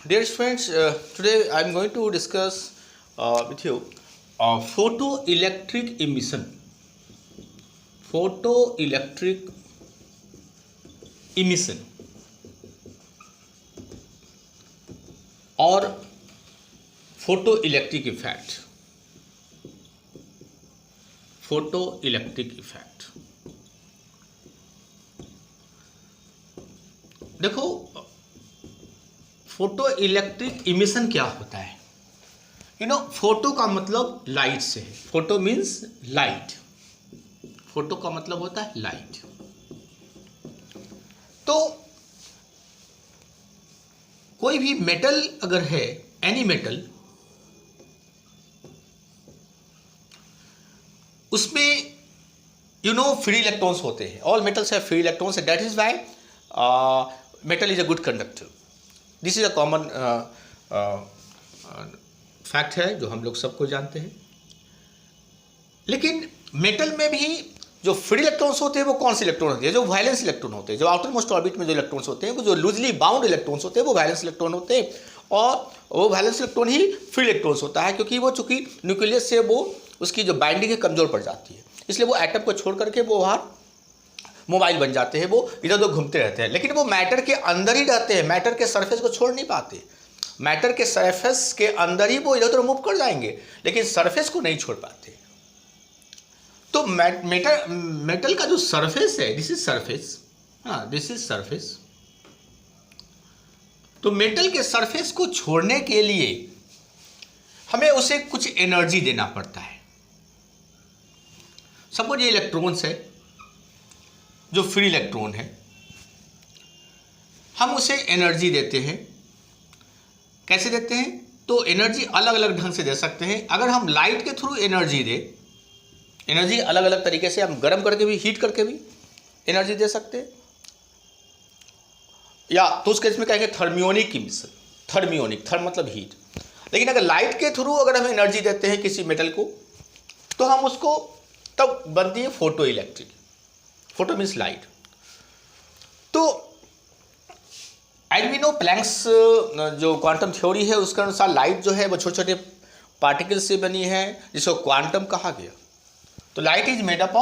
Dear friends, today I am going to discuss with you photoelectric emission. Photoelectric emission or photoelectric effect. Photoelectric effect. देखो photo electric emission क्या होता है। Photo का मतलब light से है। Photo means light. फोटो का मतलब होता है लाइट। तो कोई भी मेटल अगर है, एनी मेटल, उसमें फ्री इलेक्ट्रॉन्स होते हैं। All metals have free electrons, that is why metal is a good conductor. This is a common fact है जो हम लोग सबको जानते हैं। लेकिन मेटल में भी जो फ्री इलेक्ट्रॉन्स होते हैं वो कौन से इलेक्ट्रॉन होते हैं? जो वैलेंस इलेक्ट्रॉन होते हैं, जो आउटर मोस्ट ऑर्बिट में जो इलेक्ट्रॉन्स होते हैं, वो जो लूजली बाउंड इलेक्ट्रॉन्स होते हैं वो वैलेंस इलेक्ट्रॉन होते हैं। और वो वैलेंस इलेक्ट्रॉन ही फ्री इलेक्ट्रॉन्स होता है, क्योंकि वो चूंकि न्यूक्लियस से वो उसकी जो बाइंडिंग है कमजोर पड़ जाती है, इसलिए वो एटम को छोड़ करके वो बाहर मोबाइल बन जाते हैं, वो इधर उधर घूमते रहते हैं। लेकिन वो मैटर के अंदर ही रहते हैं, मैटर के सरफेस को छोड़ नहीं पाते। मैटर के सरफेस के अंदर ही वो इधर उधर मूव कर जाएंगे, लेकिन सरफेस को नहीं छोड़ पाते। तो मेटल का जो सरफेस है, this is surface, this is surface. तो मेटल के सरफेस को छोड़ने के लिए हमें उसे कुछ एनर्जी देना पड़ता है। सपोज ये इलेक्ट्रॉन्स है, जो फ्री इलेक्ट्रॉन है, हम उसे एनर्जी देते हैं। कैसे देते हैं? तो एनर्जी अलग अलग ढंग से दे सकते हैं। अगर हम लाइट के थ्रू एनर्जी दे, एनर्जी अलग अलग तरीके से, हम गर्म करके भी, हीट करके भी एनर्जी दे सकते हैं, या तो उस केस में कहेंगे थर्मियोनिक इमिशन। थर्मियोनिक, थर्म मतलब हीट। लेकिन अगर लाइट के थ्रू अगर हम एनर्जी देते हैं किसी मेटल को, तो हम उसको तब बनती है photo electric. Photo means light. तो एज वी नो, प्लैंक्स जो क्वांटम थ्योरी है उसके अनुसार लाइट जो है वो छोटे छोटे पार्टिकल से बनी है, जिसको क्वांटम कहा गया। तो light is made up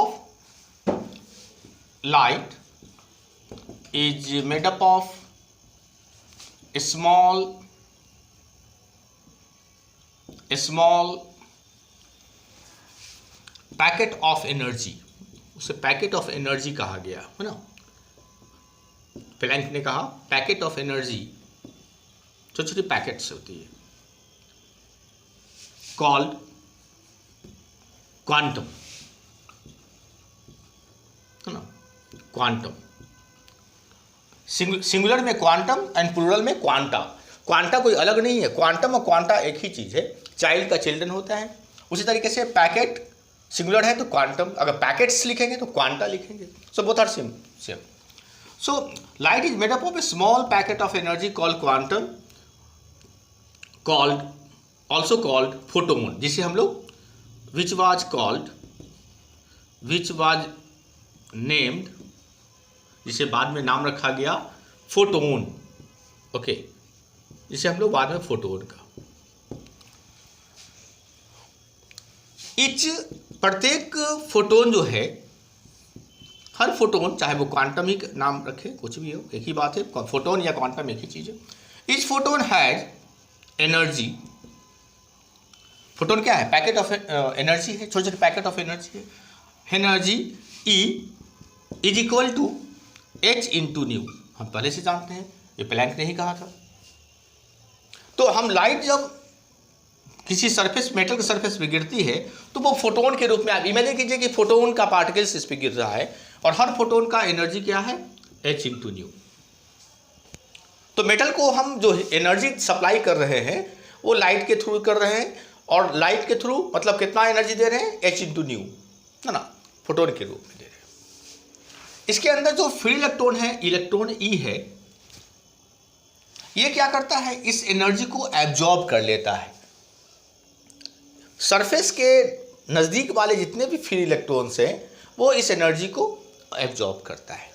of small packet of energy. उसे पैकेट ऑफ एनर्जी कहा गया है ना। प्लैंक ने कहा पैकेट ऑफ एनर्जी, छोटी छोटी पैकेट्स होती है, कॉल्ड क्वांटम, है ना। क्वांटम सिंगुलर में क्वांटम एंड प्लूरल में क्वांटा। क्वांटा कोई अलग नहीं है, क्वांटम और क्वांटा एक ही चीज है। चाइल्ड का चिल्ड्रन होता है। उसी तरीके से पैकेट सिंगुलर है तो क्वांटम, अगर पैकेट्स लिखेंगे तो क्वांटा लिखेंगे। So both are same. So light is made up of a small packet of energy called quantum, also called photon, जिसे हम लोग विच वाज नेम्ड, जिसे बाद में नाम रखा गया फोटोन। ओके, जिसे हम लोग बाद में फोटोन का। प्रत्येक फोटोन जो है, हर फोटोन, चाहे वो क्वांटम ही नाम रखे, कुछ भी हो, एक ही बात है। फोटोन या क्वांटम एक ही चीज है। Each photon has energy. Photon क्या है? पैकेट ऑफ एनर्जी है, छोटे छोटे पैकेट ऑफ एनर्जी है। Energy E is equal to H into nu. हम पहले से जानते हैं, ये प्लैंक ने ही कहा था। तो हम लाइट जब किसी सरफेस, मेटल के सरफेस पे गिरती है, तो वो फोटोन के रूप में, आप इमेजिन कीजिए कि फोटोन का पार्टिकल्स इस पे गिर रहा है, और हर फोटोन का एनर्जी क्या है? H into new. तो मेटल को हम जो एनर्जी सप्लाई कर रहे हैं वो लाइट के थ्रू कर रहे हैं, और लाइट के थ्रू मतलब कितना एनर्जी दे रहे हैं? H इंटू न्यू, है ना, फोटोन के रूप में दे रहे हैं। इसके अंदर जो फ्री इलेक्ट्रॉन है, इलेक्ट्रॉन E है, ये क्या करता है? इस एनर्जी को एब्जॉर्ब कर लेता है। सरफेस के नज़दीक वाले जितने भी फ्री इलेक्ट्रॉन्स हैं वो इस एनर्जी को एब्जॉर्ब करता है,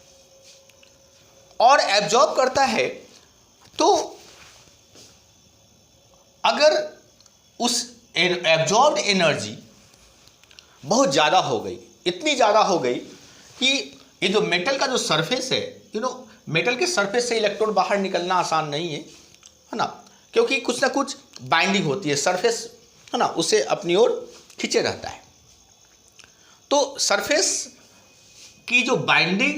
और एब्जॉर्ब करता है तो उस एब्जॉर्ब्ड एनर्जी बहुत ज़्यादा हो गई, इतनी ज़्यादा हो गई कि ये जो मेटल का जो सरफेस है, मेटल के सरफेस से इलेक्ट्रॉन बाहर निकलना आसान नहीं है ना, क्योंकि कुछ ना कुछ बाइंडिंग होती है, सरफेस है ना उसे अपनी ओर खींचे रहता है। तो सरफेस की जो बाइंडिंग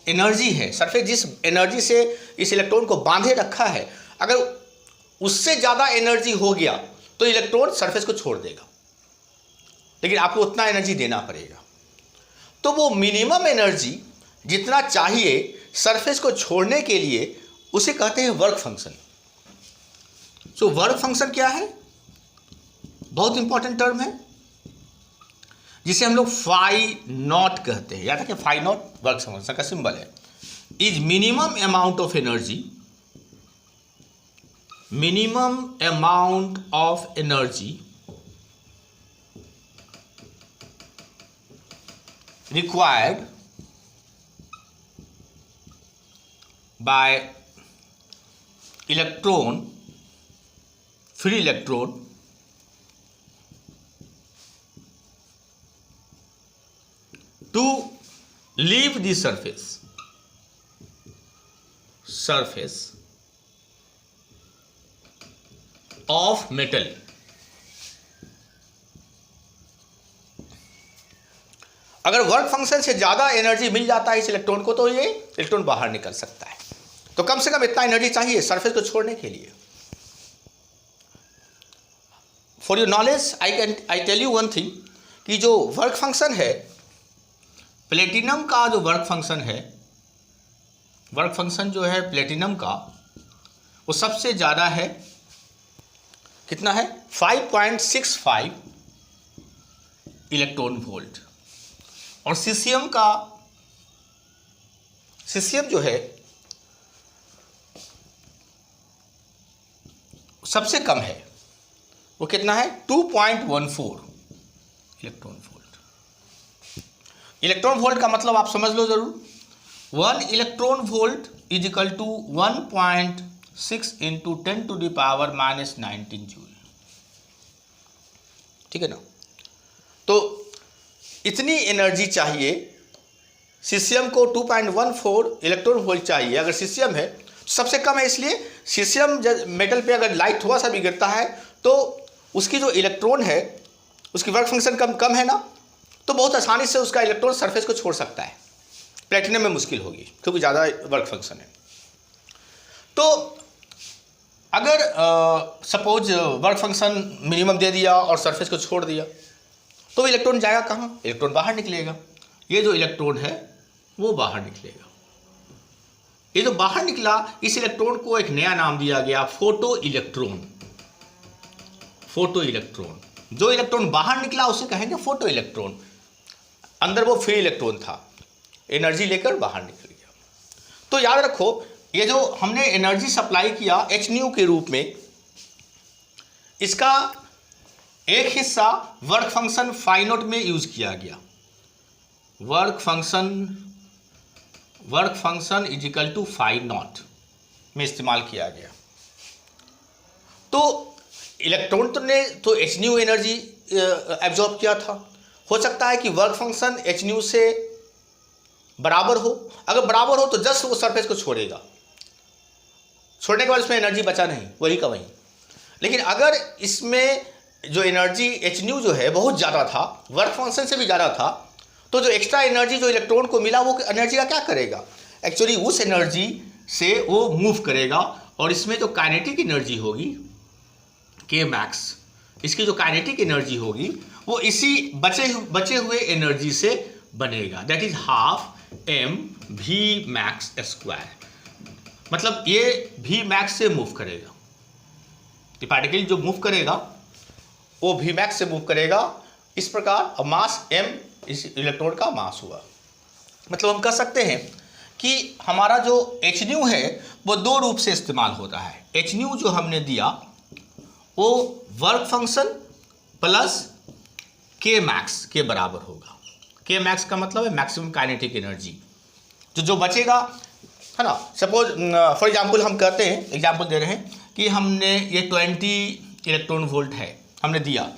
एनर्जी है, सरफेस जिस एनर्जी से इस इलेक्ट्रॉन को बांधे रखा है, अगर उससे ज़्यादा एनर्जी हो गया तो इलेक्ट्रॉन सरफेस को छोड़ देगा, लेकिन आपको उतना एनर्जी देना पड़ेगा। तो वो मिनिमम एनर्जी जितना चाहिए सरफेस को छोड़ने के लिए उसे कहते हैं work function. So work function क्या है? बहुत इंपॉर्टेंट टर्म है जिसे हम लोग फाई नॉट कहते हैं। याद रखें, फाई नॉट वर्क फंक्शन का सिंबल है। Is minimum amount of energy, minimum amount of energy required by electron, free electron to leave the surface of metal. अगर वर्क फंक्शन से ज़्यादा एनर्जी मिल जाता है इस इलेक्ट्रॉन को तो ये इलेक्ट्रॉन बाहर निकल सकता है। तो कम से कम इतना एनर्जी चाहिए सरफेस को छोड़ने के लिए। For your knowledge I tell you one thing कि जो वर्क फंक्शन है, प्लेटिनम का जो वर्क फंक्शन है, वर्क फंक्शन जो है प्लेटिनम का, वो सबसे ज़्यादा है। कितना है? 5.65 इलेक्ट्रॉन वोल्ट। और सीसियम जो है सबसे कम है, वो कितना है? 2.14 इलेक्ट्रॉन वोल्ट। इलेक्ट्रॉन वोल्ट का मतलब आप समझ लो जरूर, 1 electron volt is equal to 1.6 into 10⁻⁻19 joule. ठीक है ना? तो इतनी एनर्जी चाहिए सीसियम को, 2.14 इलेक्ट्रॉन वोल्ट चाहिए। अगर सीसियम है सबसे कम है, इसलिए सीसियम मेटल पे अगर लाइट थोड़ा सा भी गिरता है तो उसकी जो इलेक्ट्रॉन है उसकी वर्क फंक्शन कम है ना, तो बहुत आसानी से उसका इलेक्ट्रॉन सरफेस को छोड़ सकता है। प्लेटिनम में मुश्किल होगी क्योंकि ज़्यादा वर्क फंक्शन है। तो अगर सपोज वर्क फंक्शन मिनिमम दे दिया और सरफेस को छोड़ दिया तो इलेक्ट्रॉन जाएगा कहाँ? इलेक्ट्रॉन बाहर निकलेगा। ये जो इलेक्ट्रॉन है वो बाहर निकलेगा। ये जो बाहर निकला, इस इलेक्ट्रॉन को एक नया नाम दिया गया, फोटो इलेक्ट्रॉन। फोटो इलेक्ट्रॉन, जो इलेक्ट्रॉन बाहर निकला उसे कहेंगे फोटो इलेक्ट्रॉन। अंदर वो फ्री इलेक्ट्रॉन था, एनर्जी लेकर बाहर निकल गया। तो याद रखो, ये जो हमने एनर्जी सप्लाई किया hν के रूप में, इसका एक हिस्सा वर्क फंक्शन फाई नॉट में यूज किया गया। Work function is equal to phi naught में इस्तेमाल किया गया। तो इलेक्ट्रॉन ने तो hν एनर्जी एब्जॉर्ब किया था। हो सकता है कि वर्क फंक्शन hν से बराबर हो। अगर बराबर हो तो जस्ट वो सरफेस को छोड़ेगा, छोड़ने के बाद उसमें एनर्जी बचा नहीं, वही का वही। लेकिन अगर इसमें जो एनर्जी hν जो है बहुत ज़्यादा था, वर्क फंक्शन से भी ज़्यादा था, तो जो एक्स्ट्रा एनर्जी जो इलेक्ट्रॉन को मिला वो एनर्जी का क्या करेगा? एक्चुअली उस एनर्जी से वो मूव करेगा और इसमें जो काइनेटिक एनर्जी होगी k मैक्स, इसकी जो काइनेटिक एनर्जी होगी वो इसी बचे हुए एनर्जी से बनेगा। That is half mv max square. मतलब ये v मैक्स से मूव करेगा, ये पार्टिकल जो मूव करेगा वो v मैक्स से मूव करेगा। इस प्रकार मास m इस इलेक्ट्रॉन का मास हुआ। मतलब हम कह सकते हैं कि हमारा जो hν है वो दो रूप से इस्तेमाल होता है। hν जो हमने दिया वो work function plus k max के बराबर होगा। k मैक्स का मतलब है मैक्सिमम काइनेटिक एनर्जी। जो बचेगा है ना, सपोज फॉर एग्जांपल हम कहते हैं, एग्जांपल दे रहे हैं कि हमने ये 20 इलेक्ट्रॉन वोल्ट है, हमने दिया,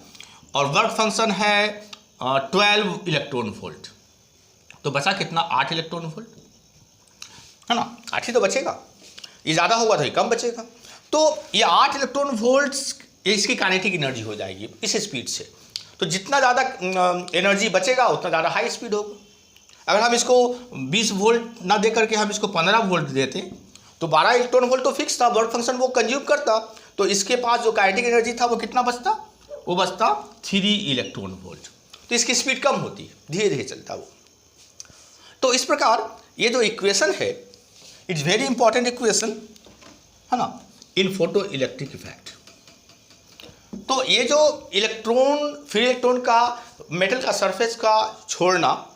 और वर्क फंक्शन है 12 इलेक्ट्रॉन वोल्ट, तो बचा कितना, 8 इलेक्ट्रॉन वोल्ट, है ना, 8 ही तो बचेगा, ये ज़्यादा होगा तो ये कम बचेगा। तो ये 8 इलेक्ट्रॉन वोल्ट्स इसकी काइनेटिक एनर्जी हो जाएगी इस स्पीड से। तो जितना ज़्यादा एनर्जी बचेगा उतना ज़्यादा हाई स्पीड होगा। अगर हम इसको 20 वोल्ट ना दे करके हम इसको 15 वोल्ट देते तो 12 इलेक्ट्रॉन वोल्ट तो फिक्स था, वर्क फंक्शन वो कंज्यूम करता, तो इसके पास जो काइनेटिक एनर्जी था वो कितना बचता, वो बचता 3 इलेक्ट्रॉन वोल्ट। तो इसकी स्पीड कम होती है, धीरे धीरे चलता वो। तो इस प्रकार ये जो इक्वेशन है, इट्स वेरी इंपॉर्टेंट इक्वेशन, है ना, इन फोटो इलेक्ट्रिक इफेक्ट। तो ये जो इलेक्ट्रॉन, फ्री इलेक्ट्रॉन का मेटल का सरफेस का छोड़ना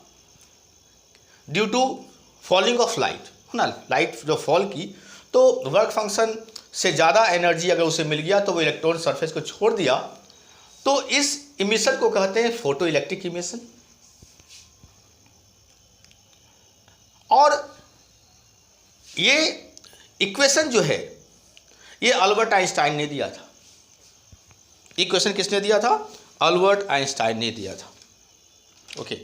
due to falling off light, है ना, लाइट जो फॉल की, तो वर्क फंक्शन से ज़्यादा एनर्जी अगर उसे मिल गया तो वो इलेक्ट्रॉन सरफेस को छोड़ दिया, तो इस इमिशन को कहते हैं फोटो इलेक्ट्रिक इमिशन। और ये इक्वेशन जो है ये अल्बर्ट आइंस्टाइन ने दिया था। इक्वेशन किसने दिया था, अल्बर्ट आइंस्टाइन ने दिया था। ओके,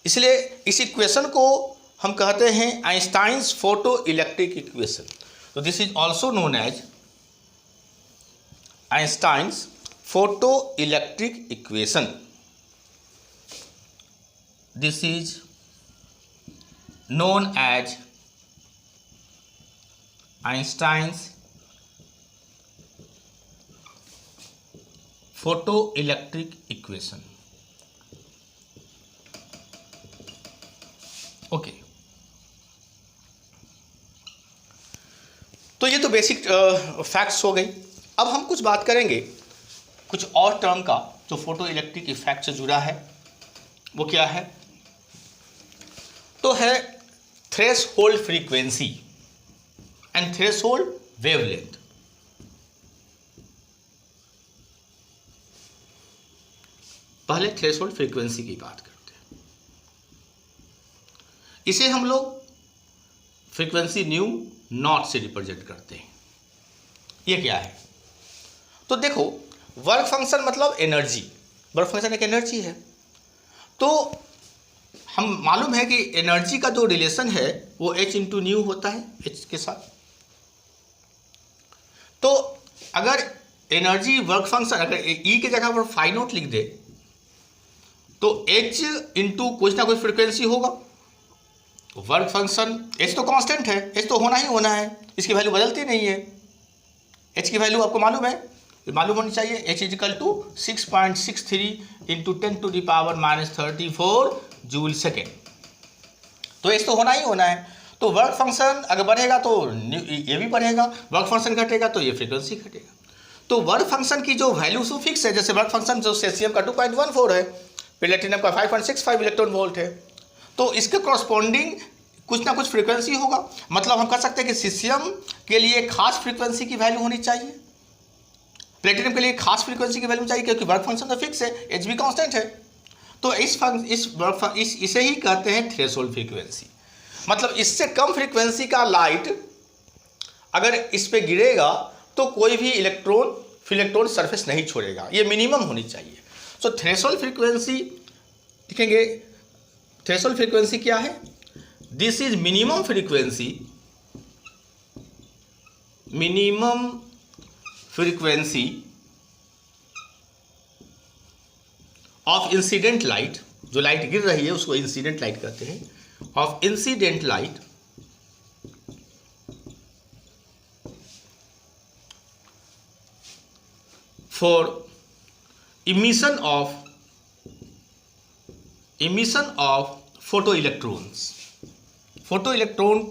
इसलिए इस इक्वेशन को हम कहते हैं आइंस्टाइन्स फोटो इलेक्ट्रिक इक्वेशन। तो this is also known as Einstein's photo electric equation. This is known as Einstein's photoelectric equation। Okay, तो ये तो बेसिक फैक्ट्स हो गई। अब हम कुछ बात करेंगे कुछ और टर्म का जो फोटो इलेक्ट्रिक इफेक्ट से जुड़ा है। वो क्या है, तो है threshold frequency and threshold wavelength. पहले थ्रेशोल्ड फ्रीक्वेंसी की बात करते हैं। इसे हम लोग फ्रीक्वेंसी न्यू नॉट से रिप्रेजेंट करते हैं। ये क्या है, तो देखो, वर्क फंक्शन मतलब एनर्जी, वर्क फंक्शन एक एनर्जी है। तो हम मालूम है कि एनर्जी का जो रिलेशन है वो h इंटू न्यू होता है h के साथ। तो अगर एनर्जी वर्क फंक्शन अगर E की जगह पर फाई नोट लिख दे तो h इंटू कुछ ना कुछ फ्रीक्वेंसी होगा। वर्क फंक्शन h तो कांस्टेंट है, h तो होना ही होना है, इसकी वैल्यू बदलती नहीं है। h की वैल्यू आपको मालूम है, मालूम होनी चाहिए, h is equal to 6.63 into 10⁻⁻34 joule second. तो h तो होना ही होना है। तो वर्क फंक्शन अगर बढ़ेगा तो ये भी बढ़ेगा, वर्क फंक्शन घटेगा तो ये फ्रीक्वेंसी घटेगा। तो वर्क फंक्शन की जो वैल्यू सो फिक्स है, जैसे वर्क फंक्शन जो सेसियम का 2.14 है, प्लेटिनम का 5.65 इलेक्ट्रॉन वोल्ट है, तो इसके कॉरस्पॉन्डिंग कुछ ना कुछ फ्रीक्वेंसी होगा। मतलब हम कह सकते हैं कि सीसियम के लिए खास फ्रीक्वेंसी की वैल्यू होनी चाहिए, प्लेटिनम के लिए खास फ्रीक्वेंसी की वैल्यू चाहिए, क्योंकि वर्क फंक्शन तो फिक्स है, एच भी कांस्टेंट है। तो इसे ही कहते हैं थ्रेशोल्ड फ्रीक्वेंसी। मतलब इससे कम फ्रीक्वेंसी का लाइट अगर इस पे गिरेगा तो कोई भी इलेक्ट्रॉन सरफेस नहीं छोड़ेगा, ये मिनिमम होनी चाहिए। सो थ्रेशोल्ड फ्रीक्वेंसी लिखेंगे, थ्रेशोल्ड फ्रीक्वेंसी क्या है, this is minimum frequency of incident light, जो लाइट गिर रही है उसको इंसिडेंट लाइट कहते हैं, of incident light for emission of photo electrons. Photo electron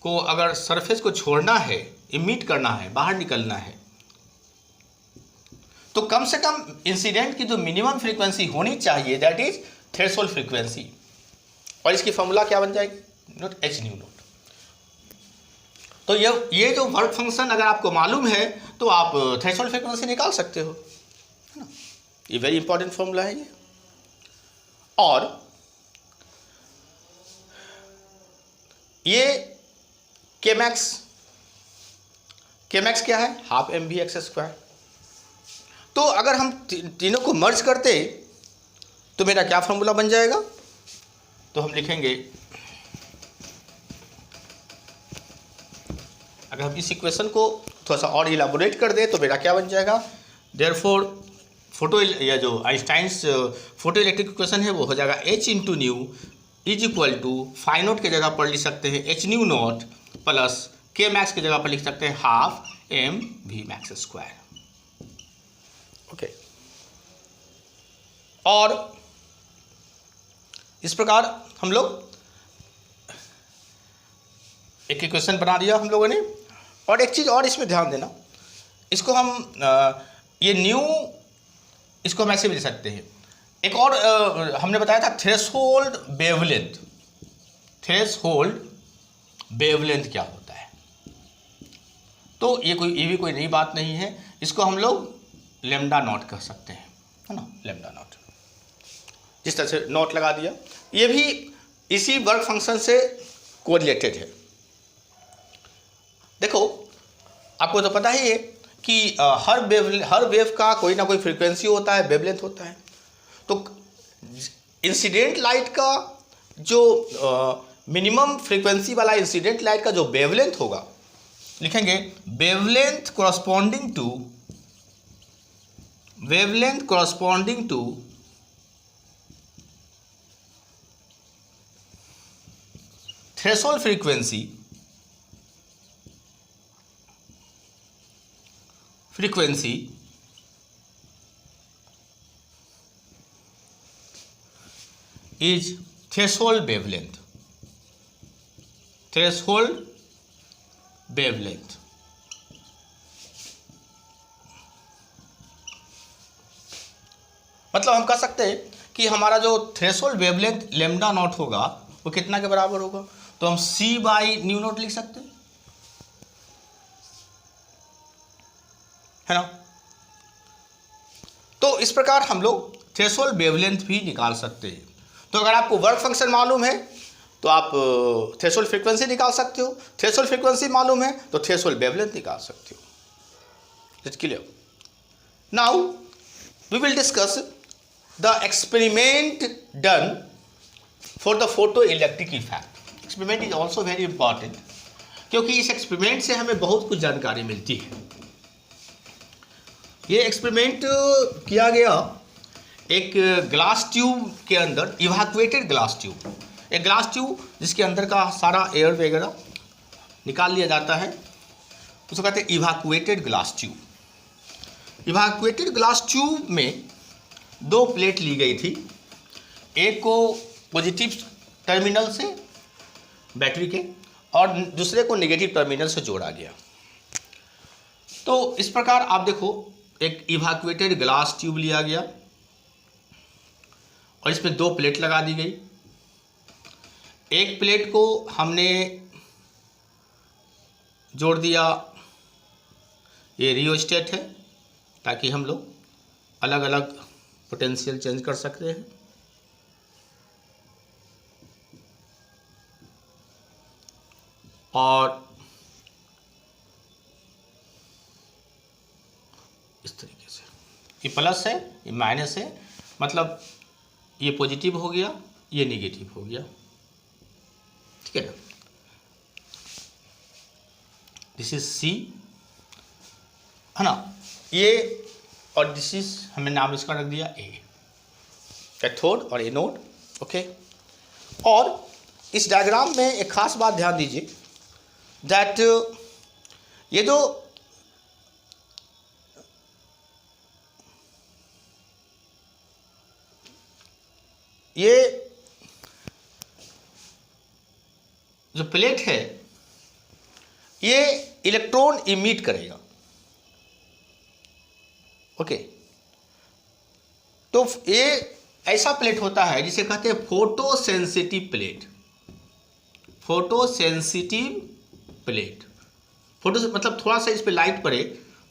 को अगर सरफेस को छोड़ना है, इमिट करना है, बाहर निकलना है, तो कम से कम इंसिडेंट की जो मिनिमम फ्रीक्वेंसी होनी चाहिए, दैट इज थ्रेशोल्ड फ्रीक्वेंसी। और इसकी फॉर्मूला क्या बन जाएगी, नोट एच न्यू नोट। तो ये जो वर्क फंक्शन अगर आपको मालूम है तो आप थ्रेशोल्ड फ्रीक्वेंसी निकाल सकते हो, है ना। ये वेरी इंपॉर्टेंट फॉर्मूला है ये। और ये केमैक्स के मैक्स क्या है, half M V X square. तो अगर हम तीनों को मर्ज करते तो मेरा क्या फॉर्मूला बन जाएगा, तो हम लिखेंगे, अगर हम इस इक्वेशन को थोड़ा सा और इलाबोरेट कर दें तो मेरा क्या बन जाएगा, देयरफॉर फोटो, या जो आइंस्टाइन्स फोटो इलेक्ट्रिक इक्वेशन है वो हो जाएगा H into nu is equal to phi naught के जगह पर लिख सकते हैं H nu naught plus K max की जगह पर लिख सकते हैं half M V max square. Okay, और इस प्रकार हम लोग एक इक्वेशन बना दिया हम लोगों ने। और एक चीज़ और इसमें ध्यान देना, इसको हम ये न्यू, इसको हम ऐसे भी ले सकते हैं। एक और हमने बताया था थ्रेशोल्ड वेवलेंथ। थ्रेशोल्ड वेवलेंथ क्या होता है, तो ये भी कोई नई बात नहीं है। इसको हम लोग लेमडा नॉट कह सकते हैं, है ना, लेमडा नॉट। जिस तरह से नॉट लगा दिया, ये भी इसी वर्क फंक्शन से कोरिलेटेड है। देखो, आपको तो पता ही है कि हर वेव का कोई ना कोई फ्रीक्वेंसी होता है, वेवलेंथ होता है। तो इंसिडेंट लाइट का जो मिनिमम फ्रीक्वेंसी वाला इंसिडेंट लाइट का जो वेवलेंथ होगा, लिखेंगे wavelength corresponding to threshold frequency is threshold wavelength। मतलब हम कह सकते हैं कि हमारा जो थ्रेशोल्ड वेवलेंथ लेमडा नॉट होगा वो कितना के बराबर होगा, तो हम C बाई न्यू नॉट लिख सकते हैं, है ना। तो इस प्रकार हम लोग थ्रेशोल्ड वेवलेंथ भी निकाल सकते हैं। तो अगर आपको वर्क फंक्शन मालूम है तो आप थ्रेशोल्ड फ्रीक्वेंसी निकाल सकते हो, थ्रेशोल्ड फ्रीक्वेंसी मालूम है तो थ्रेशोल्ड वेवलेंथ निकाल सकते हो। It's clear. Now we will discuss the experiment done for the photo electric effect. Experiment is also very important, क्योंकि इस एक्सपेरिमेंट से हमें बहुत कुछ जानकारी मिलती है। ये एक्सपेरिमेंट किया गया एक ग्लास ट्यूब के अंदर, इवैक्यूएटेड ग्लास ट्यूब, एक ग्लास ट्यूब जिसके अंदर का सारा एयर वगैरह निकाल लिया जाता है, उसको कहते हैं evacuated glass tube. Evacuated glass tube में दो प्लेट ली गई थी, एक को पॉजिटिव टर्मिनल से बैटरी के और दूसरे को नेगेटिव टर्मिनल से जोड़ा गया। तो इस प्रकार आप देखो, एक इवैक्यूएटेड ग्लास ट्यूब लिया गया और इसमें दो प्लेट लगा दी गई। एक प्लेट को हमने जोड़ दिया, ये रियोस्टेट है, ताकि हम लोग अलग अलग पोटेंशियल चेंज कर सकते हैं। और इस तरीके से ये प्लस है, ये माइनस है, मतलब ये पॉजिटिव हो गया, ये नेगेटिव हो गया, ठीक है ना। दिस इज सी, है ना, ये, और दिस इज, हमने नाम इसका रख दिया ए, कैथोड और एनोड। ओके, और इस डायग्राम में एक खास बात ध्यान दीजिए, दैट ये जो प्लेट है ये इलेक्ट्रॉन इमिट करेगा। ओके, तो ये ऐसा प्लेट होता है जिसे कहते हैं photo sensitive plate. Photo sensitive plate, photo से मतलब थोड़ा सा इस पर लाइट पड़े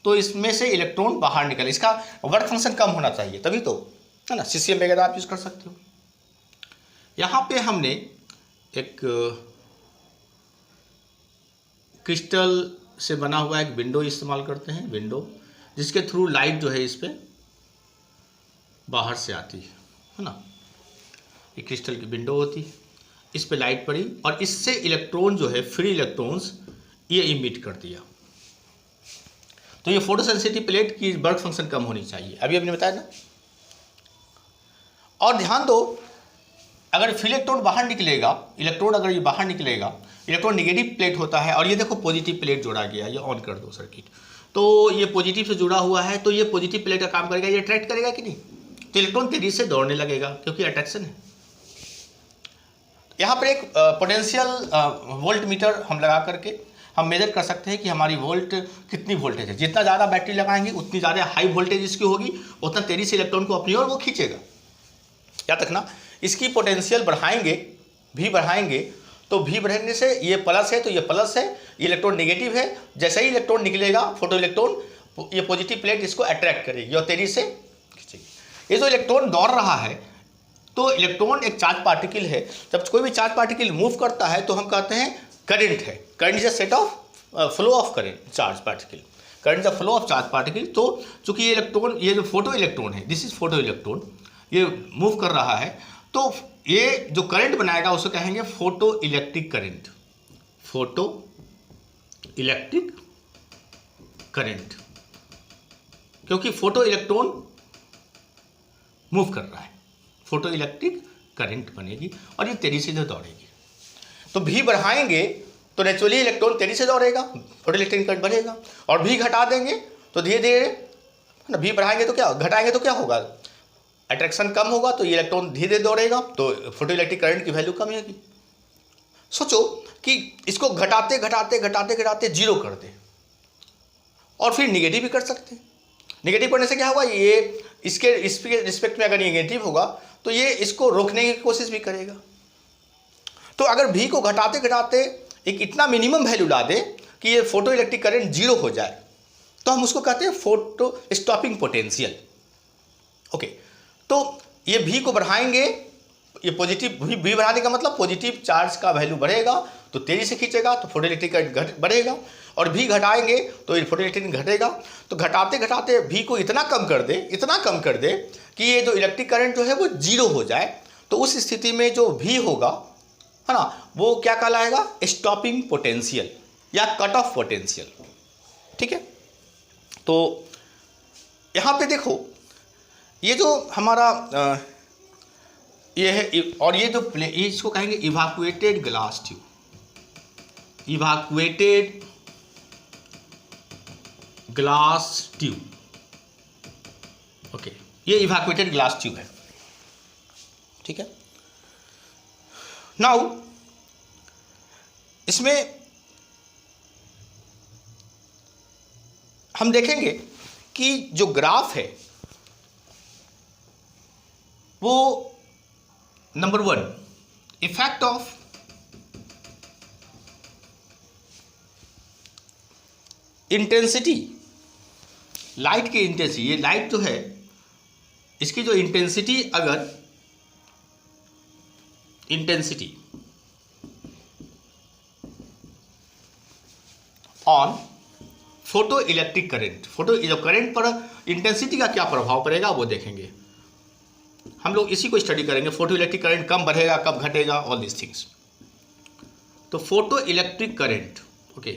तो इसमें से इलेक्ट्रॉन बाहर निकले, इसका वर्क फंक्शन कम होना चाहिए, तभी तो, है ना, सीसीएम वगैरह आप यूज कर सकते हो। यहाँ पे हमने एक क्रिस्टल से बना हुआ एक विंडो इस्तेमाल करते हैं, विंडो, जिसके थ्रू लाइट जो है इस पर बाहर से आती है ना। ये क्रिस्टल की विंडो होती है, इस पे लाइट पड़ी और इससे इलेक्ट्रॉन जो है, फ्री इलेक्ट्रॉन्स ये इमिट कर दिया। तो ये फोटोसेंसिटिव प्लेट की वर्क फंक्शन कम होनी चाहिए, अभी आपने बताया ना। और ध्यान दो, अगर फ्री इलेक्ट्रॉन बाहर निकलेगा, इलेक्ट्रॉन अगर ये बाहर निकलेगा, इलेक्ट्रॉन नेगेटिव प्लेट होता है और ये देखो पॉजिटिव प्लेट जोड़ा गया, ये ऑन कर दो सर्किट, तो ये पॉजिटिव से जुड़ा हुआ है, तो ये पॉजिटिव प्लेट का काम करेगा, ये अट्रैक्ट करेगा कि नहीं, तो इलेक्ट्रॉन तेजी से दौड़ने लगेगा क्योंकि अट्रैक्शन है। यहाँ पर एक पोटेंशियल वोल्ट मीटर हम लगा करके हम मेजर कर सकते हैं कि हमारी वोल्ट कितनी वोल्टेज है। जितना ज़्यादा बैटरी लगाएंगे उतनी ज़्यादा हाई वोल्टेज इसकी होगी, उतना तेजी से इलेक्ट्रॉन को अपनी ओर वो खींचेगा। याद रखना, इसकी पोटेंशियल बढ़ाएंगे, भी बढ़ाएंगे, तो भी बढ़ने से ये प्लस है तो ये प्लस है, ये इलेक्ट्रॉन नेगेटिव है, जैसे ही इलेक्ट्रॉन निकलेगा फोटो इलेक्ट्रॉन, ये पॉजिटिव प्लेट इसको अट्रैक्ट करेगी और तेजी से खींचेगी। ये जो इलेक्ट्रॉन दौड़ रहा है, तो इलेक्ट्रॉन एक चार्ज पार्टिकल है, जब कोई भी चार्ज पार्टिकल मूव करता है तो हम कहते हैं करंट है। Current is a set of flow of current charge particle, current is a flow of charge particle. तो चूंकि ये इलेक्ट्रॉन, ये जो फोटो इलेक्ट्रॉन है, दिस इज फोटो इलेक्ट्रॉन, ये मूव कर रहा है, तो ये जो करंट बनाएगा उसको कहेंगे photo electric current, photo electric current, क्योंकि फोटो इलेक्ट्रॉन मूव कर रहा है, फोटो इलेक्ट्रिक करंट बनेगी और ये तेजी से दौड़ेगी। तो भी बढ़ाएंगे तो नेचुरली इलेक्ट्रॉन तेजी से दौड़ेगा, फोटो इलेक्ट्रिक करंट बढ़ेगा, और भी घटा देंगे तो धीरे धीरे ना, भी बढ़ाएंगे तो क्या, घटाएंगे तो क्या होगा, अट्रैक्शन कम होगा, तो ये इलेक्ट्रॉन धीरे दौड़ेगा, तो फोटो इलेक्ट्रिक करंट की वैल्यू कम होगी। सोचो कि इसको घटाते घटाते घटाते घटाते जीरो कर दे, और फिर निगेटिव भी कर सकते हैं। निगेटिव करने से क्या होगा, ये इसके रिस्पेक्ट में अगर निगेटिव होगा तो ये इसको रोकने की कोशिश भी करेगा। तो अगर भी को घटाते घटाते एक इतना मिनिमम वैल्यू ला दे कि ये फोटो इलेक्ट्रिक करंट जीरो हो जाए, तो हम उसको कहते हैं फोटो स्टॉपिंग पोटेंशियल। ओके, तो ये भी को बढ़ाएंगे, ये पॉजिटिव भी बढ़ाने का मतलब पॉजिटिव चार्ज का वैल्यू बढ़ेगा तो तेजी से खींचेगा, तो फोटो इलेक्ट्रिक करंट बढ़ेगा, और भी घटाएंगे तो ये फोटो इलेक्ट्रिक घटेगा। तो घटाते घटाते भी को इतना कम कर दे, इतना कम कर दे कि ये जो इलेक्ट्रिक करंट जो है वो जीरो हो जाए, तो उस स्थिति में जो भी होगा, है ना, वो क्या कहलाएगा, स्टॉपिंग पोटेंशियल या कट ऑफ पोटेंशियल। ठीक है, तो यहाँ पे देखो, ये जो हमारा ये है, और ये जो ये इसको कहेंगे evacuated glass tube, evacuated glass tube. Okay, ये इवाकुएटेड ग्लास ट्यूब है। ठीक है, नाउ इसमें हम देखेंगे कि जो ग्राफ है वो number 1, effect of intensity, light की इंटेंसिटी, ये लाइट जो है इसकी जो इंटेंसिटी, अगर intensity on photo electric current, photo जो करंट पर इंटेंसिटी का क्या प्रभाव पड़ेगा वो देखेंगे हम लोग, इसी को स्टडी करेंगे। फोटो इलेक्ट्रिक करंट कब बढ़ेगा, कब घटेगा, ऑल दिस थिंग्स। तो फोटो इलेक्ट्रिक करंट, ओके,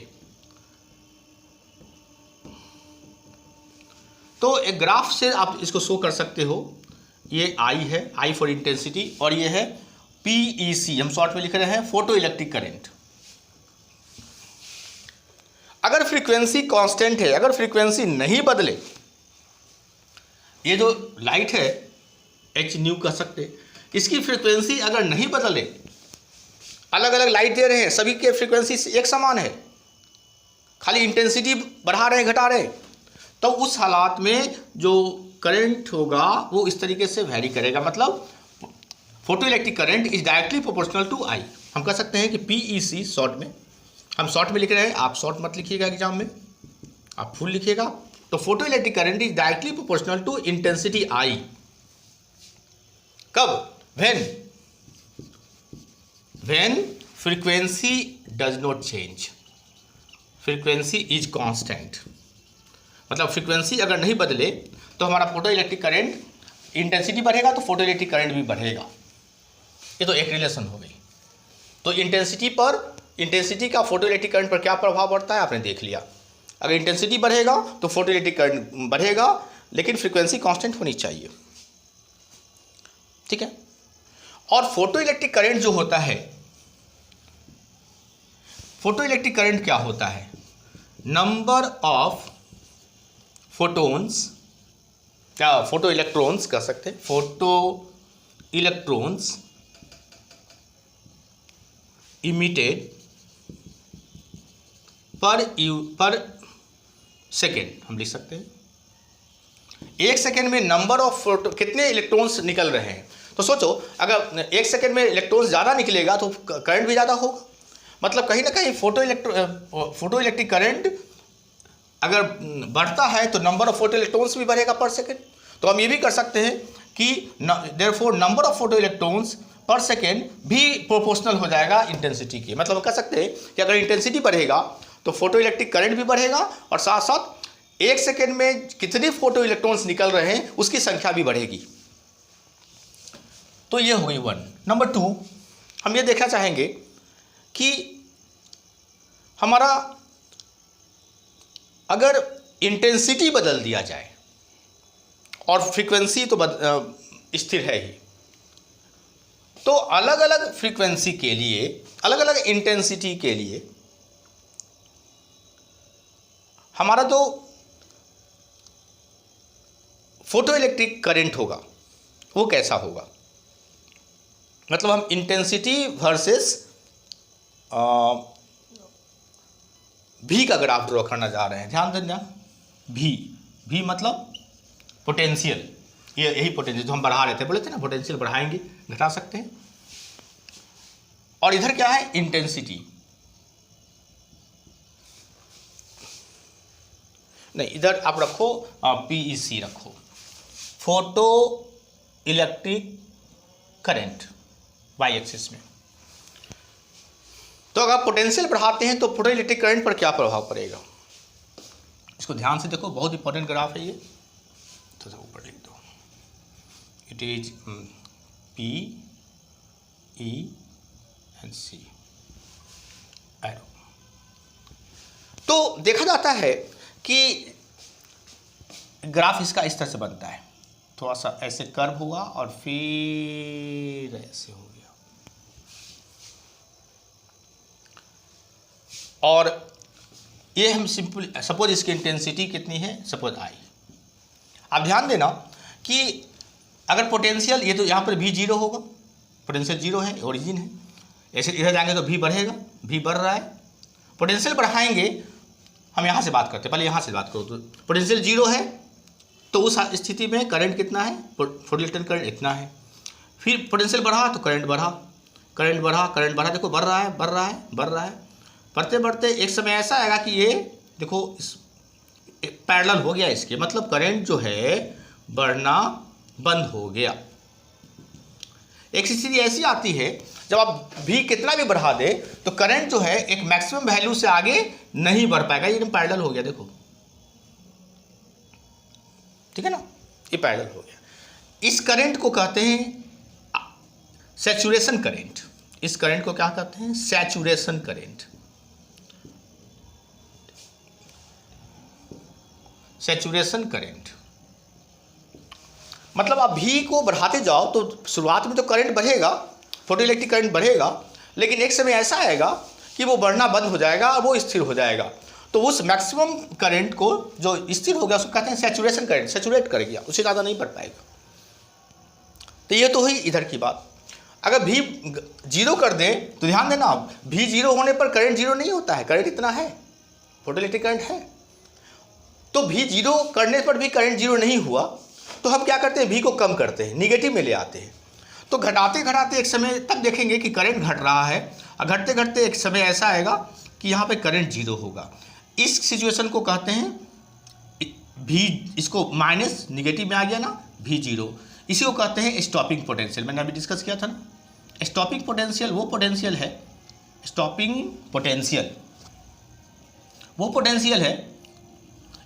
तो एक ग्राफ से आप इसको शो कर सकते हो। ये आई है, आई फॉर इंटेंसिटी, और ये है PEC, हम शॉर्ट में लिख रहे हैं फोटो इलेक्ट्रिक करंट। अगर फ्रीक्वेंसी कांस्टेंट है, अगर फ्रीक्वेंसी नहीं बदले, ये जो लाइट है h न्यू कह सकते, इसकी फ्रीक्वेंसी अगर नहीं बदले, अलग अलग लाइट दे रहे हैं, सभी के फ्रीक्वेंसी एक समान है, खाली इंटेंसिटी बढ़ा रहे हैं घटा रहे हैं, तो उस हालात में जो करंट होगा वो इस तरीके से वैरी करेगा। मतलब photo electric current is directly proportional to I. हम कह सकते हैं कि PEC, शॉर्ट में, हम शॉर्ट में लिख रहे हैं, आप शॉर्ट मत लिखिएगा एग्जाम में, आप फुल लिखिएगा। तो photo electric current is directly proportional to intensity I. कब, when frequency does not change, frequency is constant, मतलब फ्रीक्वेंसी अगर नहीं बदले तो हमारा फोटो इलेक्ट्रिक करंट, इंटेंसिटी बढ़ेगा तो फोटो इलेक्ट्रिक करंट भी बढ़ेगा। ये तो एक रिलेशन हो गई। तो इंटेंसिटी का फोटो इलेक्ट्रिक करंट पर क्या प्रभाव पड़ता है आपने देख लिया। अगर इंटेंसिटी बढ़ेगा तो फोटो इलेक्ट्रिक करंट बढ़ेगा, लेकिन फ्रीक्वेंसी कांस्टेंट होनी चाहिए, ठीक है। और फोटो इलेक्ट्रिक करंट जो होता है, फोटो इलेक्ट्रिक करंट क्या होता है, नंबर ऑफ फोटोन्स, क्या फोटो इलेक्ट्रॉन्स कह सकते हैं, फोटो इलेक्ट्रॉन्स इमिटेड पर सेकेंड, हम लिख सकते हैं। एक सेकेंड में नंबर ऑफ फोटो, कितने इलेक्ट्रॉन्स निकल रहे हैं। तो सोचो अगर एक सेकेंड में इलेक्ट्रॉन्स ज़्यादा निकलेगा तो करंट भी ज़्यादा होगा, मतलब कहीं ना कहीं फोटो इलेक्ट्रिक करंट अगर बढ़ता है तो नंबर ऑफ फोटो इलेक्ट्रॉन्स भी बढ़ेगा पर सेकेंड। तो हम ये भी कर सकते हैं कि therefore number of photo electrons पर सेकेंड भी प्रोपोर्शनल हो जाएगा इंटेंसिटी के। मतलब हम कह सकते हैं कि अगर इंटेंसिटी बढ़ेगा तो फोटो इलेक्ट्रिक करंट भी बढ़ेगा और साथ साथ एक सेकेंड में कितने फोटो इलेक्ट्रॉन्स निकल रहे हैं उसकी संख्या भी बढ़ेगी। तो ये हो गई 1। नंबर 2, हम ये देखना चाहेंगे कि हमारा अगर इंटेंसिटी बदल दिया जाए और फ्रीक्वेंसी तो स्थिर है ही, तो अलग अलग फ्रीक्वेंसी के लिए, अलग अलग इंटेंसिटी के लिए हमारा जो फोटो इलेक्ट्रिक करंट होगा वो कैसा होगा। मतलब हम इंटेंसिटी वर्सेस भी का ग्राफ ड्रॉ करना जा रहे हैं। ध्यान देना, भी मतलब पोटेंशियल, ये यही पोटेंशियल जो हम बढ़ा रहे थे, बोले थे ना पोटेंशियल बढ़ाएंगे घटा सकते हैं। और इधर क्या है, इंटेंसिटी, नहीं इधर आप रखो PEC रखो, photo electric current Y axis में। तो अगर आप पोटेंशियल बढ़ाते हैं तो फोटो इलेक्ट्रिक करंट पर क्या प्रभाव पड़ेगा, इसको ध्यान से देखो, बहुत इंपॉर्टेंट ग्राफ है ये। तो ऊपर लिख दो, इट इज PEC एरो। तो देखा जाता है कि ग्राफ इसका इस तरह से बनता है, थोड़ा सा ऐसे कर्व हुआ और फिर ऐसे हो गया, और ये हम सिंपल सपोज इसकी इंटेंसिटी कितनी है, सपोज I। आप ध्यान देना कि अगर पोटेंशियल, ये तो यहाँ पर भी 0 होगा, पोटेंशियल 0 है, ओरिजिन है, ऐसे इधर जाएंगे तो भी बढ़ेगा, भी बढ़ रहा है। पोटेंशियल बढ़ाएंगे, हम यहाँ से बात करते हैं, पहले यहाँ से बात करो। तो पोटेंशियल 0 है तो उस स्थिति में करंट कितना है, फोटो इलेक्ट्रिक करंट इतना है। फिर पोटेंशियल बढ़ा तो करंट बढ़ा, करंट बढ़ा, करंट बढ़ा, देखो बढ़ रहा है, बढ़ रहा है, बढ़ रहा है, बढ़ते बढ़ते एक समय ऐसा आएगा कि ये देखो इस पैरेलल हो गया इसके, मतलब करंट जो है बढ़ना बंद हो गया। एक स्थिति ऐसी आती है जब आप भी कितना भी बढ़ा दे तो करंट जो है एक मैक्सिमम वैल्यू से आगे नहीं बढ़ पाएगा, ये एकदम पैरेलल हो गया, देखो ठीक है ना, ये पैरेलल हो गया। इस करंट को कहते हैं सैचुरेशन करंट। इस करंट को क्या कहते हैं, सैचुरेशन करंट। सैचुरेशन करंट मतलब आप भी को बढ़ाते जाओ तो शुरुआत में तो करंट बढ़ेगा, फोटो इलेक्ट्रिक करंट बढ़ेगा, लेकिन एक समय ऐसा आएगा कि वो बढ़ना बंद हो जाएगा और वो स्थिर हो जाएगा। तो उस मैक्सिमम करंट को जो स्थिर हो गया उसको कहते हैं सैचुरेशन करंट, सैचुरेट कर गया, उससे ज़्यादा नहीं बढ़ पाएगा। तो ये तो हुई इधर की बात। अगर भी 0 कर दें तो ध्यान देना, भी 0 होने पर करंट 0 नहीं होता है, करंट इतना है, फोटो इलेक्ट्रिक करंट है। तो भी 0 करने पर भी करंट 0 नहीं हुआ तो हम क्या करते हैं, भी को कम करते हैं, निगेटिव में ले आते हैं। तो घटाते घटाते एक समय तक देखेंगे कि करंट घट रहा है, और घटते घटते एक समय ऐसा आएगा कि यहाँ पे करंट 0 होगा। इस सिचुएशन को कहते हैं भी, इसको माइनस निगेटिव में आ गया ना, भी 0, इसी को कहते हैं स्टॉपिंग पोटेंशियल। मैंने अभी डिस्कस किया था ना, स्टॉपिंग पोटेंशियल वो पोटेंशियल है, स्टॉपिंग पोटेंशियल वो पोटेंशियल है,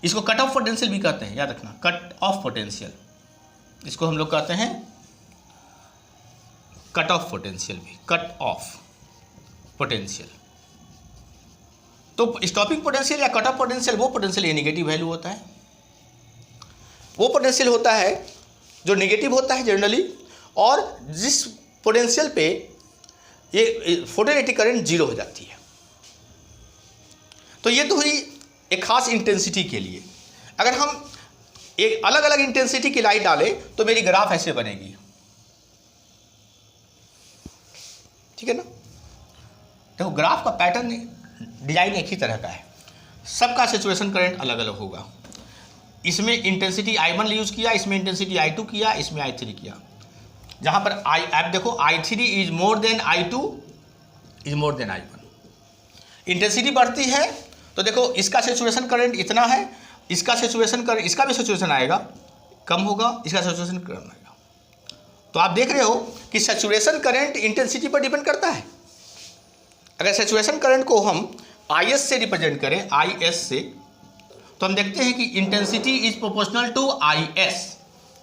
इसको कट ऑफ पोटेंशियल भी कहते हैं, याद रखना, कट ऑफ पोटेंशियल, इसको हम लोग कहते हैं कट ऑफ पोटेंशियल भी, कट ऑफ पोटेंशियल। तो स्टॉपिंग पोटेंशियल या कट ऑफ पोटेंशियल वो पोटेंशियल ये नेगेटिव वैल्यू होता है, वो पोटेंशियल होता है जो नेगेटिव होता है जनरली, और जिस पोटेंशियल पे ये फोटोइलेक्ट्रिक करंट जीरो हो जाती है। तो ये तो हुई एक खास इंटेंसिटी के लिए। अगर हम एक अलग अलग इंटेंसिटी की लाइट डालें तो मेरी ग्राफ ऐसे बनेगी, ठीक है ना। देखो ग्राफ का पैटर्न डिजाइन एक ही तरह का है, सबका सैचुरेशन करंट अलग अलग होगा। इसमें इंटेंसिटी I1 यूज किया, इसमें इंटेंसिटी I2 किया, इसमें I3 किया। जहां पर आप देखो I3 is more than I2 is more than I1। Intensity बढ़ती है तो देखो इसका सैचुरेशन करंट इतना है, इसका सैचुरेशन करंट, इसका भी सैचुरेशन आएगा कम होगा, इसका सैचुरेशन करंट आएगा। तो आप देख रहे हो कि सैचुरेशन करंट इंटेंसिटी पर डिपेंड करता है। अगर सैचुरेशन करंट को हम IS से रिप्रेजेंट करें, IS से, तो हम देखते हैं कि intensity is proportional to IS,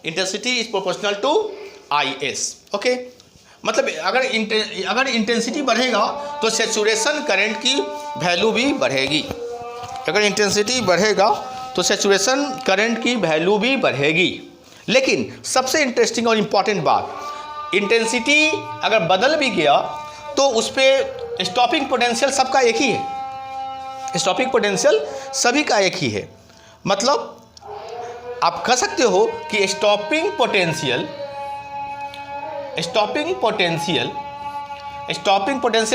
intensity is proportional to IS। Okay, मतलब अगर इंटेंसिटी बढ़ेगा तो सैचुरेशन करंट की वैल्यू भी बढ़ेगी। अगर इंटेंसिटी बढ़ेगा तो सैचुरेशन करंट की वैल्यू भी बढ़ेगी। लेकिन सबसे इंटरेस्टिंग और इम्पॉर्टेंट बात, इंटेंसिटी अगर बदल भी गया तो उस पर स्टॉपिंग पोटेंशियल सबका एक ही है, स्टॉपिंग पोटेंशियल सभी का एक ही है। मतलब आप कह सकते हो कि स्टॉपिंग पोटेंशियल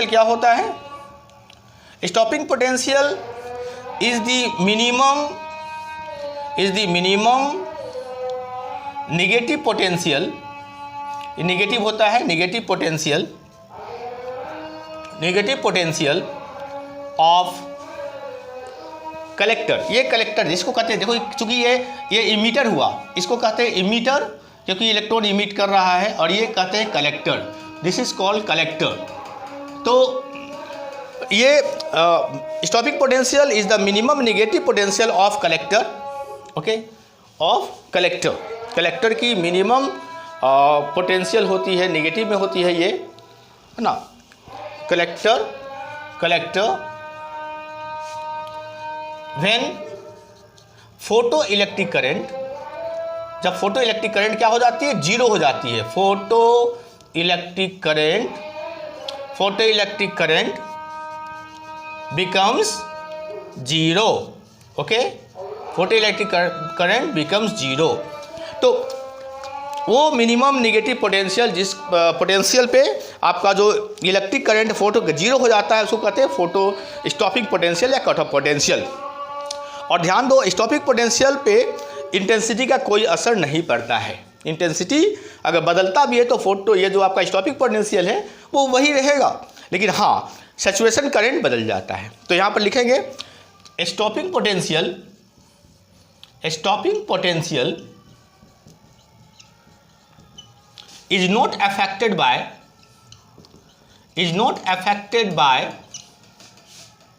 क्या होता है? Stopping potential is the minimum negative potential, negative होता है, नेगेटिव पोटेंशियल ऑफ कलेक्टर। ये कलेक्टर जिसको कहते हैं, देखो चूंकि ये इमीटर हुआ, इसको कहते हैं इमीटर क्योंकि इलेक्ट्रॉन इमिट कर रहा है, और ये कहते हैं collector, this is called collector. तो ये stopping potential is the minimum negative potential of collector, okay, of collector. Collector की मिनिमम पोटेंशियल होती है, नेगेटिव में होती है ये, है ना। Collector when photo electric current, जब फोटो इलेक्ट्रिक करंट क्या हो जाती है? जीरो हो जाती है। Photo electric current becomes zero, okay, photo electric current becomes zero. तो वो मिनिमम नेगेटिव पोटेंशियल, जिस पोटेंशियल पे आपका जो इलेक्ट्रिक करंट फोटो जीरो हो जाता है, उसको कहते हैं फोटो स्टॉपिंग पोटेंशियल या कट ऑफ पोटेंशियल। और ध्यान दो, स्टॉपिंग पोटेंशियल पे इंटेंसिटी का कोई असर नहीं पड़ता है। इंटेंसिटी अगर बदलता भी है तो फोटो, ये जो आपका स्टॉपिंग पोटेंशियल है वो वही रहेगा, लेकिन हाँ सैचुरेशन करंट बदल जाता है। तो यहाँ पर लिखेंगे stopping potential is not affected by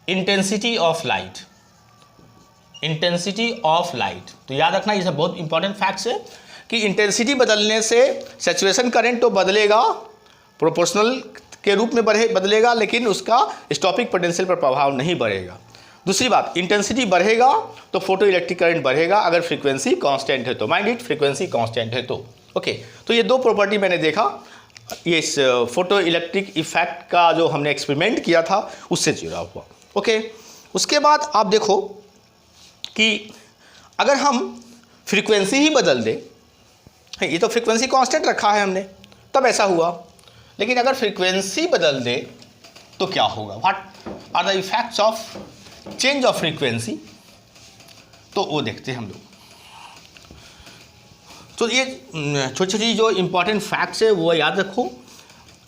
intensity of light। तो याद रखना, ये सब बहुत इंपॉर्टेंट फैक्ट्स है कि इंटेंसिटी बदलने से सैचुरेशन करंट तो बदलेगा, प्रोपोर्शनल के रूप में बदलेगा, लेकिन उसका स्टॉपिंग पोटेंशियल पर प्रभाव नहीं बढ़ेगा। दूसरी बात, इंटेंसिटी बढ़ेगा तो फोटो इलेक्ट्रिक करंट बढ़ेगा अगर फ्रीक्वेंसी कांस्टेंट है तो, माइंड इट, फ्रीक्वेंसी कांस्टेंट है तो, ओके। तो ये दो प्रॉपर्टी मैंने देखा, ये इस फोटो इलेक्ट्रिक इफेक्ट का जो हमने एक्सपेरिमेंट किया था उससे जुड़ा हुआ, ओके। उसके बाद आप देखो कि अगर हम फ्रीक्वेंसी ही बदल दें, ये तो फ्रीक्वेंसी कांस्टेंट रखा है हमने तब ऐसा हुआ, लेकिन अगर फ्रीक्वेंसी बदल दे तो क्या होगा? What are the effects of change of frequency? तो वो देखते हैं हम लोग। तो ये छोटी छोटी जो इम्पॉर्टेंट फैक्ट्स है वो याद रखो,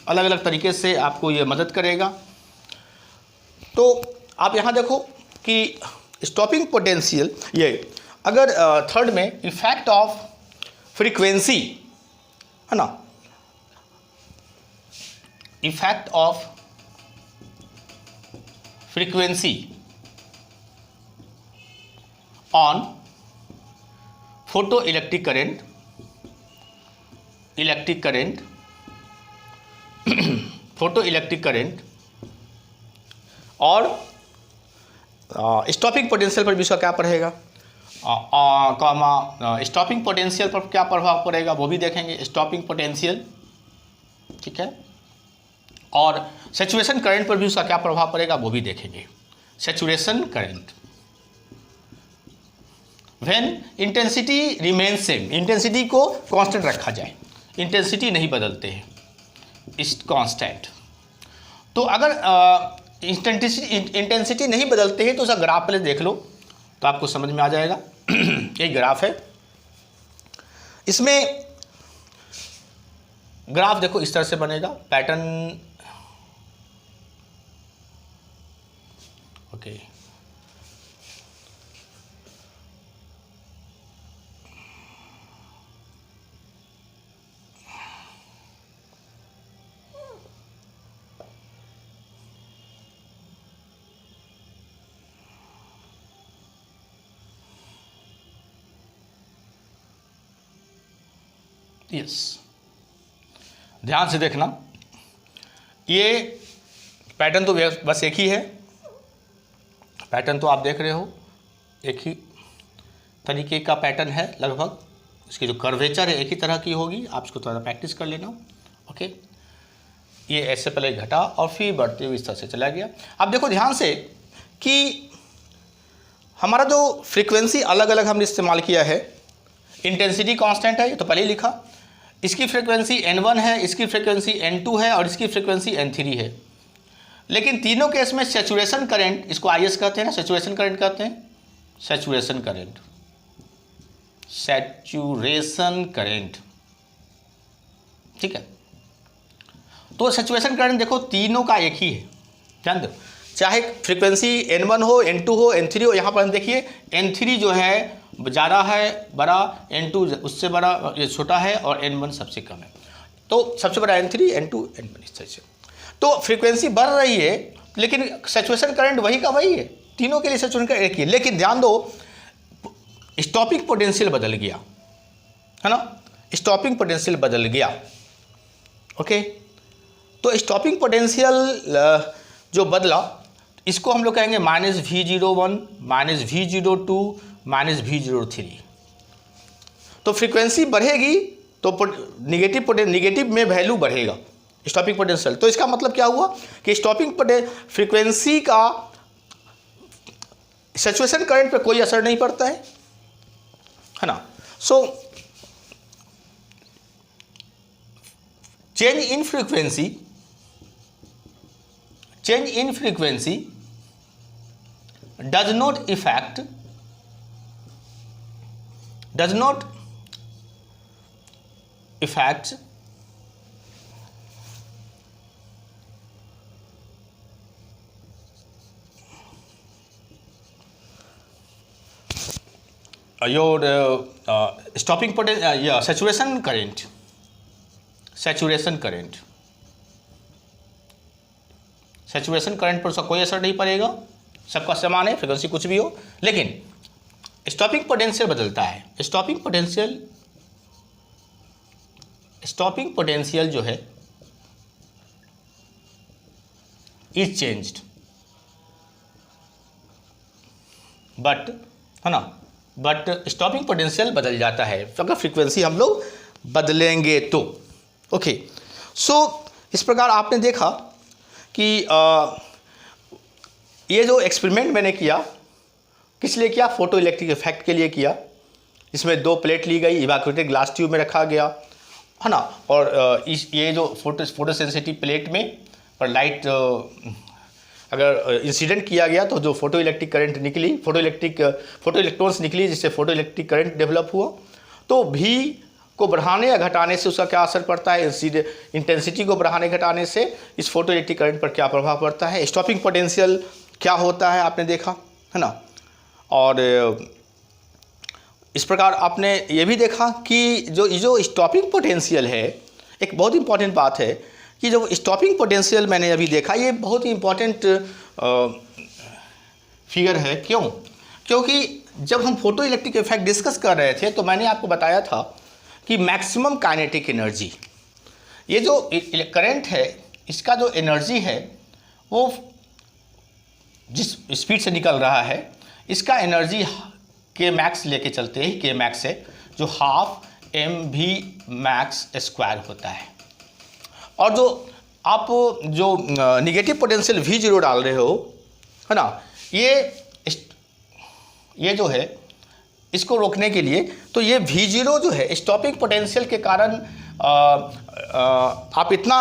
अलग अलग तरीके से आपको ये मदद करेगा। तो आप यहाँ देखो कि स्टॉपिंग पोटेंशियल, ये अगर थर्ड में इफेक्ट ऑफ फ्रीक्वेंसी, है ना, effect of frequency on photo electric current photo electric current और स्टॉपिंग पोटेंशियल पर भी उसका क्या पड़ेगा, स्टॉपिंग पोटेंशियल पर क्या प्रभाव पड़ेगा वो भी देखेंगे, स्टॉपिंग पोटेंशियल, ठीक है। और सैचुरेशन करंट पर भी उसका क्या प्रभाव पड़ेगा वो भी देखेंगे। Saturation current when intensity remains same, intensity को कांस्टेंट रखा जाए, इंटेंसिटी नहीं बदलते हैं, इस कांस्टेंट। तो अगर इंटेंसिटी नहीं बदलते हैं तो उसका ग्राफ पहले देख लो तो आपको समझ में आ जाएगा। एक ग्राफ है, इसमें ग्राफ देखो इस तरह से बनेगा, पैटर्न, ओके। यस, ध्यान से देखना, ये पैटर्न तो बस एक ही है, पैटर्न तो आप देख रहे हो, एक ही तरीके का पैटर्न है लगभग, इसकी जो कर्वेचर है एक ही तरह की होगी, आप इसको थोड़ा प्रैक्टिस कर लेना, ओके। ये ऐसे पहले घटा और फिर बढ़ते हुए इस तरह से चला गया। अब देखो ध्यान से कि हमारा जो फ्रीक्वेंसी अलग अलग हमने इस्तेमाल किया है, इंटेंसिटी कांस्टेंट है, ये तो पहले ही लिखा, इसकी फ्रीक्वेंसी n1 है, इसकी फ्रीक्वेंसी n2 है और इसकी फ्रीक्वेंसी n3 है। लेकिन तीनों केस में सैचुरेशन करंट, इसको IS कहते हैं ना, सैचुरेशन करंट कहते हैं, सैचुरेशन करंट, सैचुरेशन करंट, ठीक है। तो सैचुरेशन करंट देखो तीनों का एक ही है, ध्यान दो, चाहे फ्रीक्वेंसी n1 हो, n2 हो, n3 हो। यहाँ पर हम देखिए n3 जो है ज़्यादा है, बड़ा, n2 उससे बड़ा, ये छोटा है और n1 सबसे कम है, तो सबसे बड़ा n3, n2, n1 इस तरह से। तो फ्रीक्वेंसी बढ़ रही है लेकिन सैचुरेशन करंट वही का वही है, तीनों के लिए सैचुरेशन करंट एक ही है। लेकिन ध्यान दो, स्टॉपिंग पोटेंशियल बदल गया, है ना, स्टॉपिंग पोटेंशियल बदल गया, ओके। तो स्टॉपिंग पोटेंशियल जो बदला, इसको हम लोग कहेंगे -V01, -V02, -V03। तो फ्रीक्वेंसी बढ़ेगी तो निगेटिव में वैल्यू बढ़ेगा स्टॉपिंग पोटेंशियल। तो इसका मतलब क्या हुआ कि स्टॉपिंग फ्रीक्वेंसी का सैचुरेशन करंट पे कोई असर नहीं पड़ता है ना। So change in frequency does not affect your stopping potential, saturation current, saturation current पर उसका कोई असर नहीं पड़ेगा, सबका समान है, फ्रीक्वेंसी कुछ भी हो। लेकिन स्टॉपिंग पोटेंशियल बदलता है, स्टॉपिंग पोटेंशियल जो है इज चेंज्ड, बट, है ना, बट स्टॉपिंग पोटेंशियल बदल जाता है अगर फ्रीक्वेंसी हम लोग बदलेंगे तो, ओके। सो इस प्रकार आपने देखा कि ये जो एक्सपेरिमेंट मैंने किया किस लिए किया, फोटो इलेक्ट्रिक इफेक्ट के लिए किया। इसमें 2 प्लेट ली गई, इवैक्यूएटेड ग्लास ट्यूब में रखा गया, है ना, और ये जो फोटो सेंसिटिव प्लेट में पर लाइट अगर इंसिडेंट किया गया तो जो फोटो इलेक्ट्रिक करंट निकली, फोटो इलेक्ट्रॉन्स निकली, जिससे फोटो इलेक्ट्रिक करंट डेवलप हुआ। तो भी को बढ़ाने या घटाने से उसका क्या असर पड़ता है, इंटेंसिटी को बढ़ाने घटाने से इस फोटो इलेक्ट्रिक करंट पर क्या प्रभाव पड़ता है, स्टॉपिंग पोटेंशियल क्या होता है आपने देखा, है ना। और इस प्रकार आपने ये भी देखा कि जो स्टॉपिंग पोटेंशियल है, एक बहुत इंपॉर्टेंट बात है कि जो स्टॉपिंग पोटेंशियल मैंने अभी देखा, ये बहुत ही इंपॉर्टेंट फिगर है। क्योंकि जब हम फोटो इलेक्ट्रिक इफेक्ट डिस्कस कर रहे थे तो मैंने आपको बताया था कि मैक्सिमम काइनेटिक एनर्जी, ये जो करंट है इसका जो एनर्जी है वो जिस स्पीड से निकल रहा है इसका एनर्जी के मैक्स लेके चलते ही के मैक्स है जो हाफ mv मैक्स स्क्वायर होता है। और जो आप जो निगेटिव पोटेंशियल V0 डाल रहे हो है ना, ये जो है इसको रोकने के लिए तो ये V0 जो है स्टॉपिंग पोटेंशियल के कारण आप इतना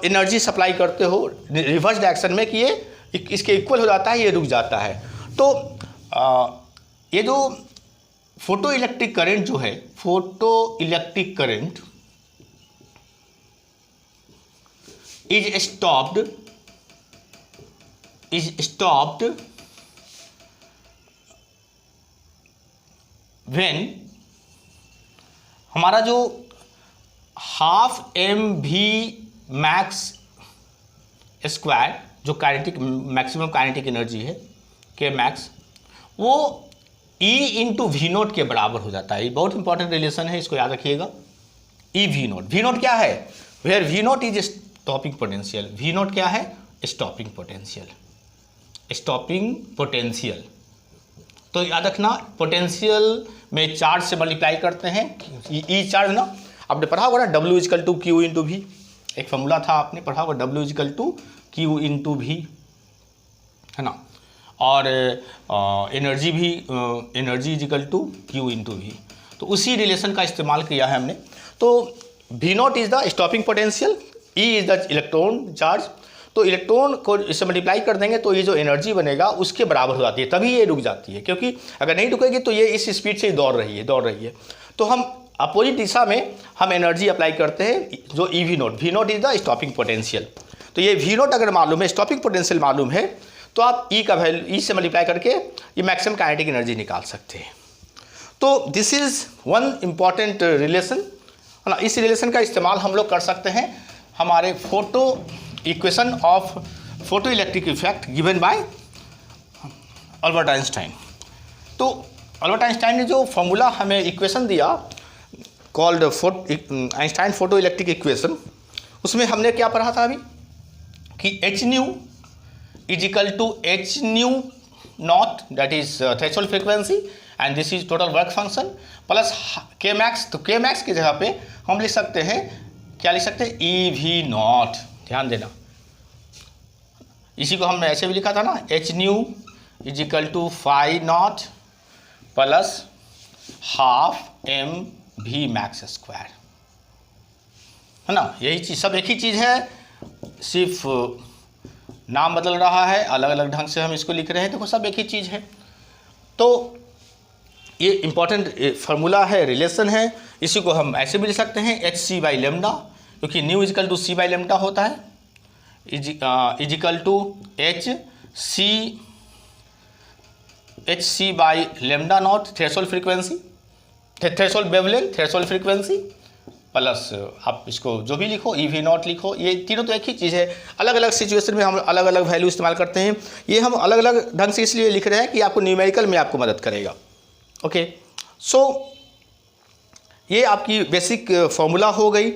एनर्जी सप्लाई करते हो रिवर्स डायरेक्शन में कि ये इसके इक्वल हो जाता है, ये रुक जाता है। तो ये जो फोटो इलेक्ट्रिक करंट जो है, photo electric current is stopped when हमारा जो हाफ mv मैक्स स्क्वायर जो काइनेटिक मैक्सिमम काइनेटिक एनर्जी है के मैक्स वो E इंटू V0 के बराबर हो जाता है। ये बहुत इंपॉर्टेंट रिलेशन है, इसको याद रखिएगा। E V0, V0 क्या है? Where V0 is stopping potential. V0 क्या है? Stopping potential. स्टॉपिंग पोटेंशियल तो याद रखना, पोटेंशियल में चार्ज से मल्टीप्लाई करते हैं, ई चार्ज ना आपने पढ़ा होगा ना, W is equal to Q into V, एक फॉर्मूला था आपने पढ़ा होगा, W is equal to Q into V है ना। और एनर्जी भी energy is equal to Q into V, तो उसी रिलेशन का इस्तेमाल किया है हमने। तो V0 is the stopping potential, E is the electron charge. तो इलेक्ट्रॉन को इससे मल्टीप्लाई कर देंगे तो ये जो एनर्जी बनेगा उसके बराबर हो जाती है, तभी ये रुक जाती है, क्योंकि अगर नहीं रुकेगी तो ये इस स्पीड से ही दौड़ रही है। तो हम अपोजिट दिशा में हम एनर्जी अप्लाई करते हैं जो ई V0 is the stopping potential. तो ये V0 अगर मालूम है, स्टॉपिंग पोटेंशियल मालूम है, तो आप ई का वैल्यू ई से मल्टीप्लाई करके ये मैक्सिमम काइनेटिक एनर्जी निकाल सकते हैं। तो this is one important relation है ना। इस रिलेशन का इस्तेमाल हम लोग कर सकते हैं हमारे photo equation of photo electric effect given by Albert Einstein. तो अल्बर्ट आइंस्टाइन ने जो फॉर्मूला हमें इक्वेशन दिया called Einstein photo electric equation, उसमें हमने क्या पढ़ा था अभी कि H nu is equal to H nu naught, that is threshold frequency and this is total work function, plus K max. तो के मैक्स की जगह पे हम लिख सकते हैं, क्या लिख सकते हैं, ई V0। ध्यान देना, इसी को हमने ऐसे भी लिखा था ना, H nu is equal to phi naught plus half mv max square है ना। यही चीज़, सब एक ही चीज़ है, सिर्फ नाम बदल रहा है, अलग अलग ढंग से हम इसको लिख रहे हैं, देखो सब एक ही चीज़ है। तो ये इंपॉर्टेंट फार्मूला है, रिलेशन है, इसी को हम ऐसे भी लिख सकते हैं hc बाई लेमडा, क्योंकि nu is equal to c by lambda होता है, is equal to hc by lambda naught threshold frequency, threshold wavelength, threshold frequency, plus आप इसको जो भी लिखो ई V0 लिखो, ये तीनों तो एक ही चीज़ है। अलग अलग सिचुएशन में हम अलग अलग वैल्यू इस्तेमाल करते हैं, ये हम अलग अलग ढंग से इसलिए लिख रहे हैं कि आपको न्यूमेरिकल में आपको मदद करेगा। ओके, सो ये आपकी बेसिक फॉर्मूला हो गई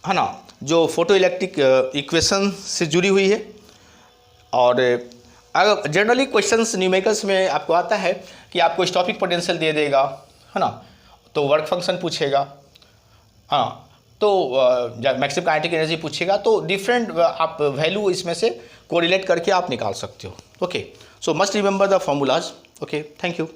है ना, जो फोटो इलेक्ट्रिक इक्वेशन से जुड़ी हुई है। और अगर जनरली क्वेश्चंस न्यूमेरिकल्स में आपको आता है कि आपको स्टॉपिंग पोटेंशियल दे देगा है ना, तो वर्क फंक्शन पूछेगा, हाँ, तो मैक्सिमम काइनेटिक एनर्जी पूछेगा, तो डिफरेंट आप वैल्यू इसमें से कोरिलेट करके आप निकाल सकते हो। Okay, so must remember the formulas. Okay, thank you.